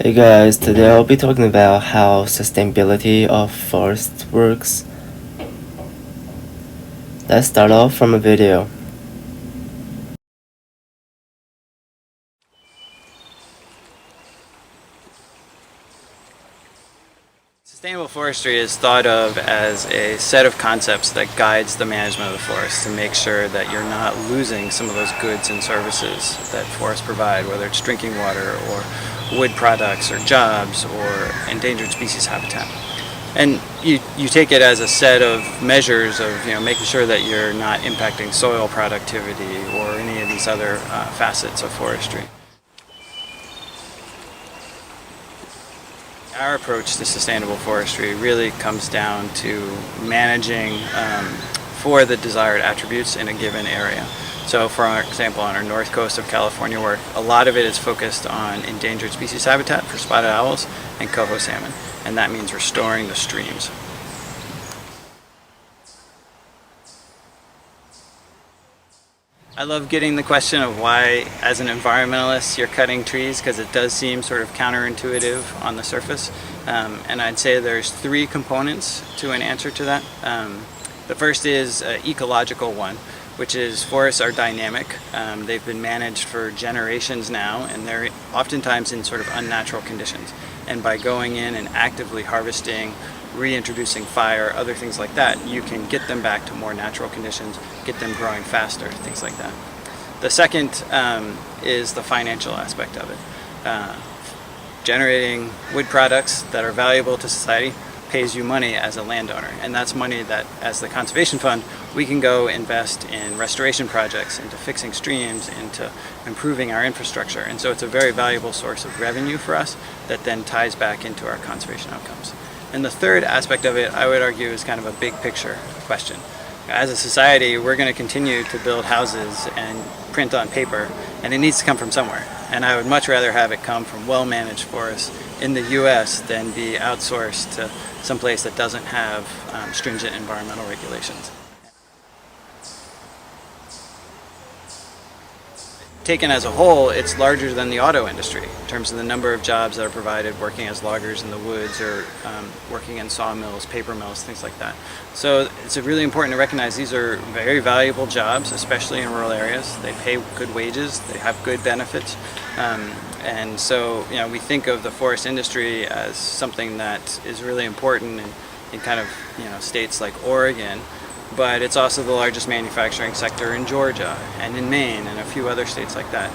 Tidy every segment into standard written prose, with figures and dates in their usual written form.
Hey guys, today I'll be talking about how sustainability of forest works. Let's start off from a video. Sustainable forestry is thought of as a set of concepts that guides the management of the forest to make sure that you're not losing some of those goods and services that forests provide, whether it's drinking water or wood products or jobs or endangered species habitat. And you take it as a set of measures of making sure that you're not impacting soil productivity or any of these other facets of forestry. Our approach to sustainable forestry really comes down to managing for the desired attributes in a given area. So for example, on our north coast of California work, a lot of it is focused on endangered species habitat for spotted owls and coho salmon, and that means restoring the streams. I love getting the question of why, as an environmentalist, you're cutting trees, because it does seem sort of counterintuitive on the surface. And I'd say there's three components to an answer to that. The first is an ecological one, which is forests are dynamic. They've been managed for generations now, and they're oftentimes in sort of unnatural conditions. And by going in and actively harvesting, reintroducing fire, other things like that, you can get them back to more natural conditions, get them growing faster, things like that. The second is the financial aspect of it. Generating wood products that are valuable to society pays you money as a landowner, and that's money that, as the conservation fund, we can go invest in restoration projects, into fixing streams, into improving our infrastructure. And so it's a very valuable source of revenue for us that then ties back into our conservation outcomes. And the third aspect of it, I would argue, is kind of a big picture question. As a society, we're going to continue to build houses and print on paper, and it needs to come from somewhere. And I would much rather have it come from well-managed forests in the US than be outsourced to someplace that doesn't have stringent environmental regulations. Taken as a whole, it's larger than the auto industry in terms of the number of jobs that are provided working as loggers in the woods or working in sawmills, paper mills, things like that. So it's really important to recognize these are very valuable jobs, especially in rural areas. They pay good wages, they have good benefits, and so we think of the forest industry as something that is really important in kind of states like Oregon. But it's also the largest manufacturing sector in Georgia and in Maine and a few other states like that.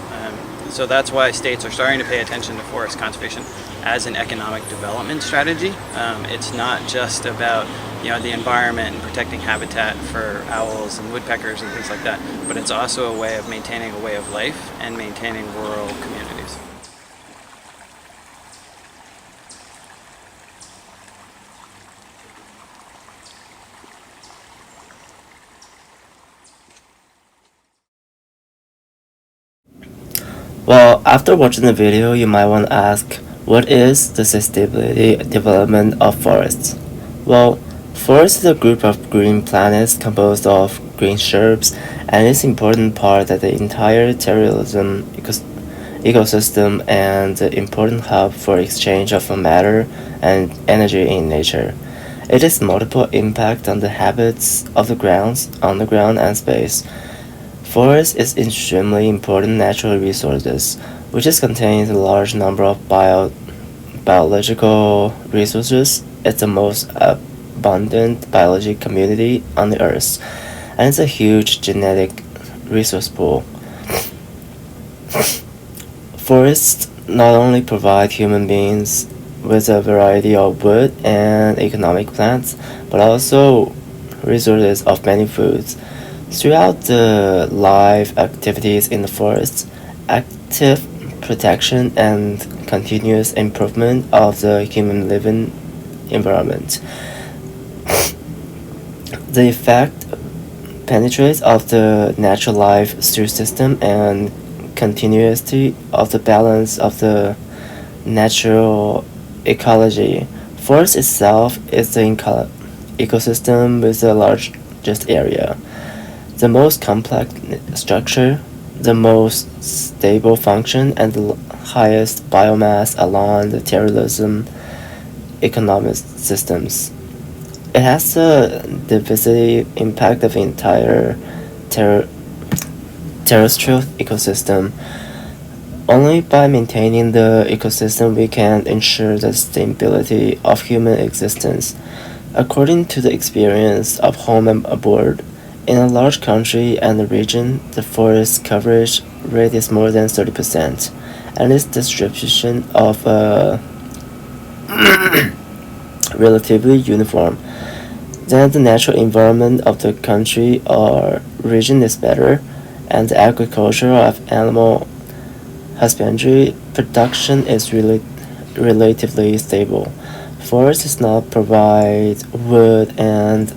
So that's why states are starting to pay attention to forest conservation as an economic development strategy. It's not just about the environment and protecting habitat for owls and woodpeckers and things like that, but it's also a way of maintaining a way of life and maintaining rural communities. Well, after watching the video, you might want to ask, what is the sustainability development of forests? Well, forest is a group of green planets composed of green shrubs, and it's an important part of the entire terrorism ecosystem and an important hub for exchange of matter and energy in nature. It has multiple impact on the habits of the grounds, on the ground and space. Forest is extremely important natural resources, which contains a large number of biological resources. It's the most abundant biological community on the earth, and it's a huge genetic resource pool. Forests not only provide human beings with a variety of wood and economic plants, but also resources of many foods. Throughout the life activities in the forest, active protection and continuous improvement of the human living environment. The effect penetrates of the natural life through system and continuity of the balance of the natural ecology. Forest itself is the ecosystem with the largest area. The most complex structure the most stable function and the highest biomass along the terrorism economic systems. It has a divisive impact of the entire terrestrial ecosystem. Only by maintaining the ecosystem we can ensure the sustainability of human existence. According to the experience of home and abroad, in a large country and a region, the forest coverage rate is more than 30%, and its distribution of relatively uniform. Then the natural environment of the country or region is better, and the agriculture of animal husbandry production is relatively stable. Forests now provide wood and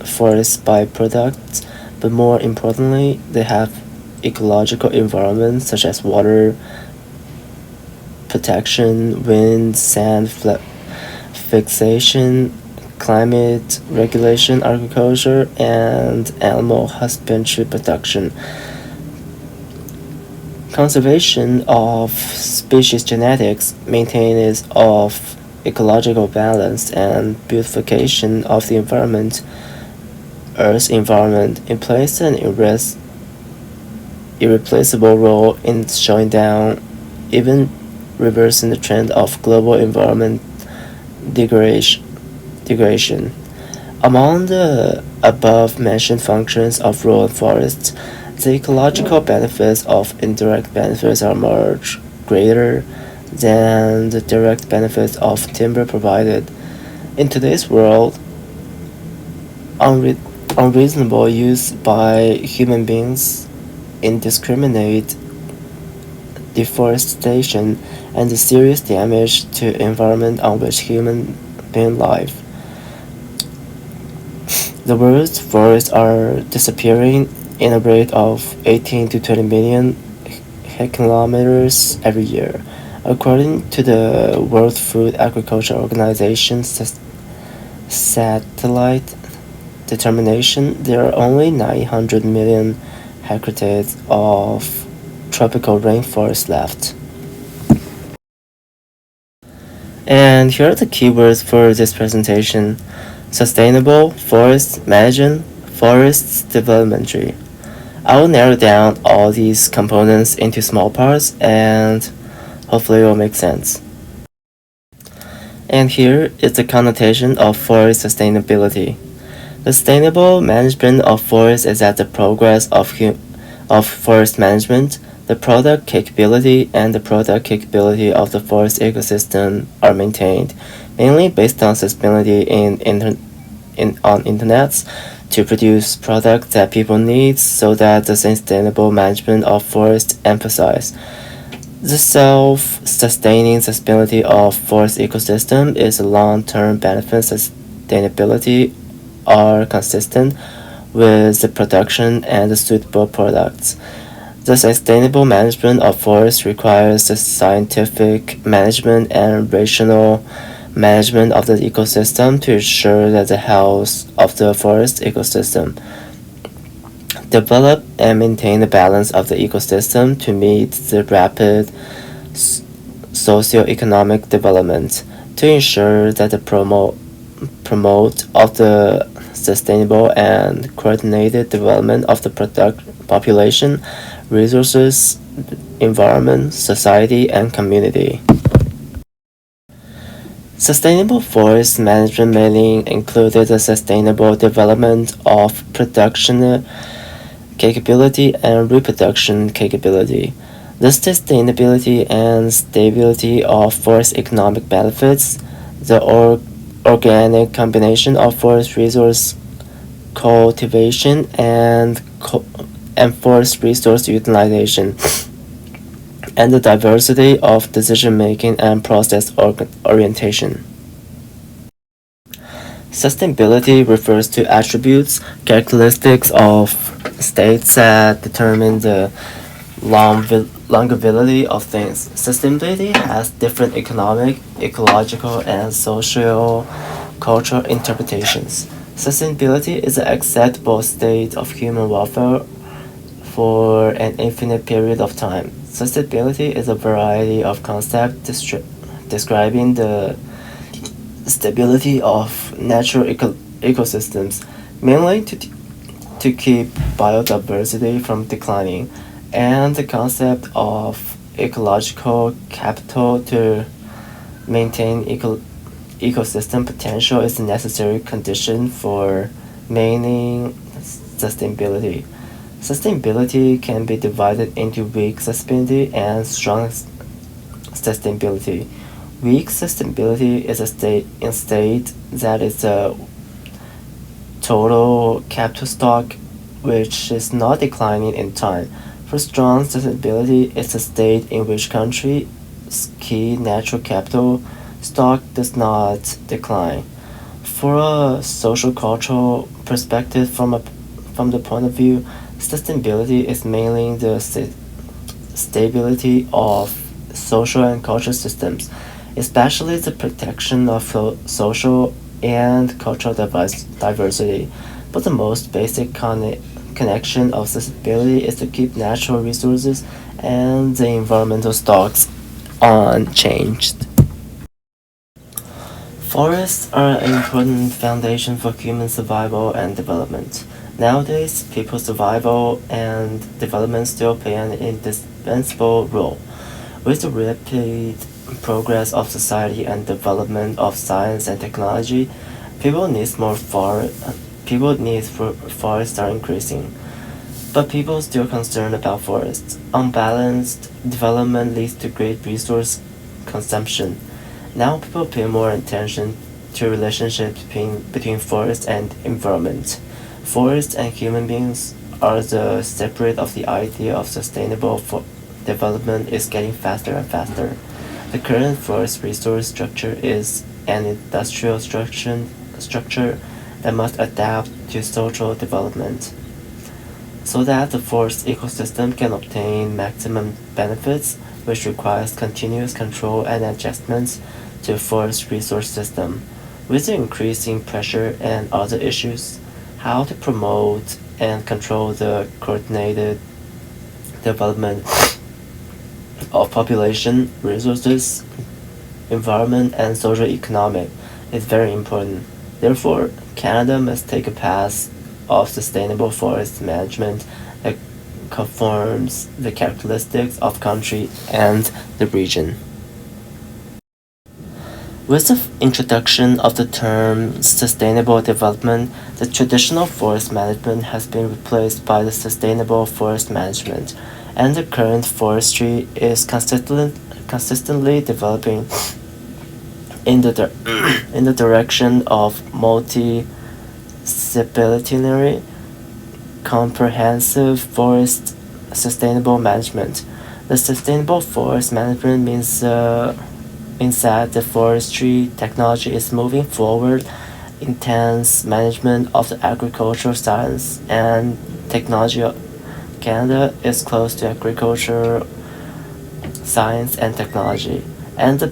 forest byproducts, but more importantly, they have ecological environments such as water protection, wind, sand fixation, climate regulation, agriculture, and animal husbandry production. Conservation of species genetics, maintenance of ecological balance, and beautification of the environment, Earth's environment, it plays an irreplaceable role in slowing down, even reversing the trend of global environment degradation. Among the above-mentioned functions of rural forests, the ecological benefits of indirect benefits are much greater than the direct benefits of timber provided. In today's world, unreasonable use by human beings, indiscriminate deforestation, and the serious damage to environment on which human beings live. The world's forests are disappearing in a rate of 18 to 20 million kilometers every year. According to the World Food Agriculture Organization's satellite determination, there are only 900 million hectares of tropical rainforest left. And here are the keywords for this presentation: sustainable forest management, forests development. I will narrow down all these components into small parts and hopefully it will make sense. And here is the connotation of forest sustainability. The sustainable management of forests is that the progress of forest management, the product capability, and the product capability of the forest ecosystem are maintained, mainly based on sustainability on internets to produce products that people need, so that the sustainable management of forests emphasize. The self-sustaining sustainability of forest ecosystem is a long-term benefit. Sustainability are consistent with the production and the suitable products. The sustainable management of forests requires the scientific management and rational management of the ecosystem to ensure that the health of the forest ecosystem. Develop and maintain the balance of the ecosystem to meet the rapid socio-economic development, to ensure that the promote of the sustainable and coordinated development of the population, resources, environment, society, and community. Sustainable forest management mainly included the sustainable development of production capability and reproduction capability. The sustainability and stability of forest economic benefits, the organic combination of forest resource cultivation and forest resource utilization, and the diversity of decision-making and process orientation. Sustainability refers to attributes, characteristics of states that determine the longevity of things. Sustainability has different economic, ecological, and socio-cultural interpretations. Sustainability is the acceptable state of human welfare for an infinite period of time. Sustainability is a variety of concepts describing the stability of natural ecosystems, mainly to keep biodiversity from declining, and the concept of ecological capital to maintain ecosystem potential is a necessary condition for maintaining sustainability. Sustainability can be divided into weak sustainability and strong sustainability. Weak sustainability is a state that is a total capital stock which is not declining in time. For strong sustainability, it's a state in which country's key natural capital stock does not decline. For a social cultural perspective, from the point of view, sustainability is mainly the stability of social and cultural systems, especially the protection of social and cultural diversity. But the most basic connection of sustainability is to keep natural resources and the environmental stocks unchanged. Forests are an important foundation for human survival and development. Nowadays, people's survival and development still play an indispensable role. With the rapid progress of society and development of science and technology, people needs for forests are increasing. But people still concerned about forests. Unbalanced development leads to great resource consumption. Now people pay more attention to relationships between forest and environment. Forests and human beings are the separate of the idea of sustainable development is getting faster and faster. The current forest resource structure is an industrial structure that must adapt to social development so that the forest ecosystem can obtain maximum benefits, which requires continuous control and adjustments to forest resource system. With the increasing pressure and other issues, how to promote and control the coordinated development of population, resources, environment, and social economic is very important. Therefore, Canada must take a path of sustainable forest management that conforms the characteristics of country and the region. With the introduction of the term sustainable development, the traditional forest management has been replaced by the sustainable forest management, and the current forestry is consistently developing in the direction of multidisciplinary, comprehensive forest sustainable management. The sustainable forest management means that the forestry technology is moving forward. Intense management of the agricultural science and technology. Canada is close to agriculture, science and technology, and the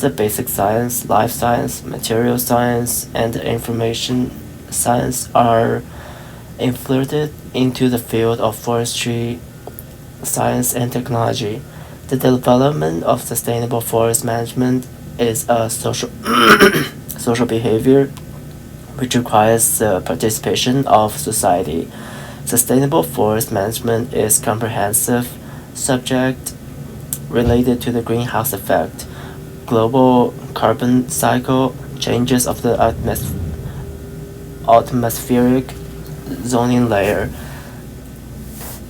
basic science, life science, material science, and the information science are infiltrated into the field of forestry, science and technology. The development of sustainable forest management is a social behavior which requires the participation of society. Sustainable forest management is comprehensive subject related to the greenhouse effect, global carbon cycle, changes of the atmospheric zoning layer,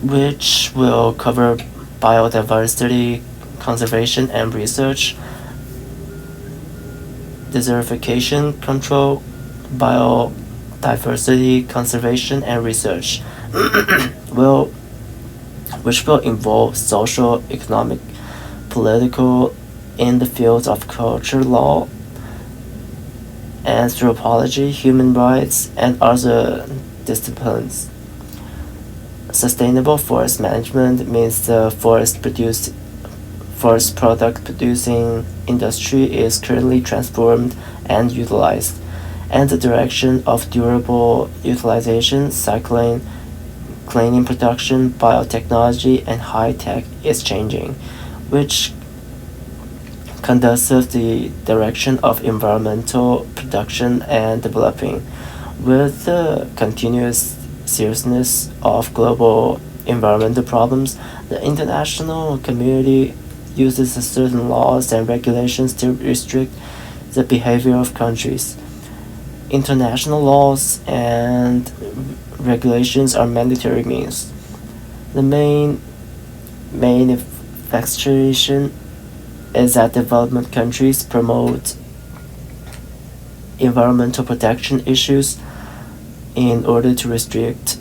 which will cover biodiversity conservation and research, desertification control, biodiversity conservation and research, which will involve social, economic, political, in the fields of culture, law, anthropology, human rights, and other disciplines. Sustainable forest management means the forest product producing industry is currently transformed and utilized, and the direction of durable utilization, cycling, cleaning production, biotechnology, and high tech is changing, which conducive the direction of environmental production and developing. With the continuous seriousness of global environmental problems, the international community uses certain laws and regulations to restrict the behavior of countries. International laws and regulations are mandatory means. The main manifestation is that development countries promote environmental protection issues in order to restrict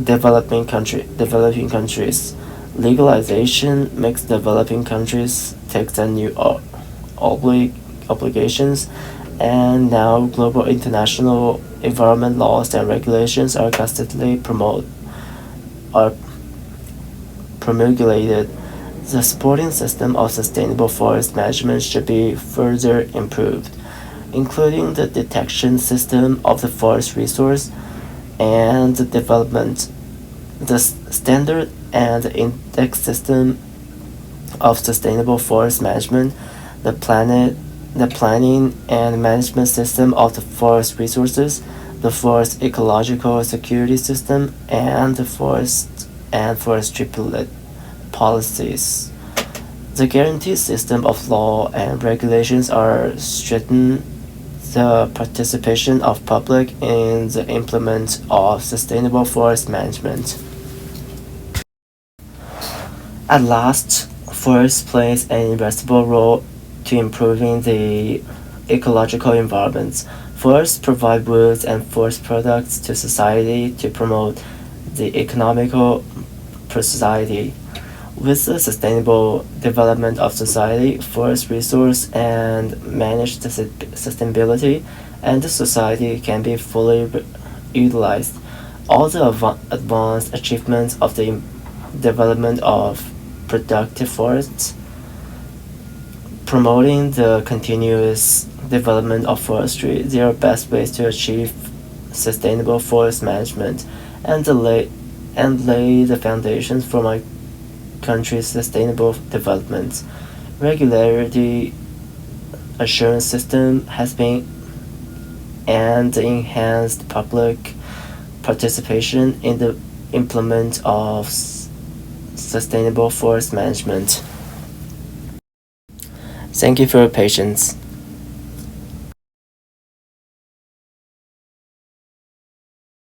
developing countries. Legalization makes developing countries take on new obligations, and now global international environment laws and regulations are constantly are promulgated. The supporting system of sustainable forest management should be further improved, including the detection system of the forest resource and the development, the standard and index system of sustainable forest management, the planning and management system of the forest resources, the forest ecological security system, and the forestry policies. The guarantee system of law and regulations are strengthen the participation of public in the implement of sustainable forest management. At last, forests plays an irreversible role to improving the ecological environments. Forests provide woods and forest products to society to promote the economical prosperity. With the sustainable development of society, forest resource and managed sustainability, and the society can be fully utilized. All the advanced achievements of the development of productive forests, promoting the continuous development of forestry, they are best ways to achieve sustainable forest management and lay the foundations for my country's sustainable development. Regularity assurance system has been and enhanced public participation in the implement of sustainable forest management. Thank you for your patience.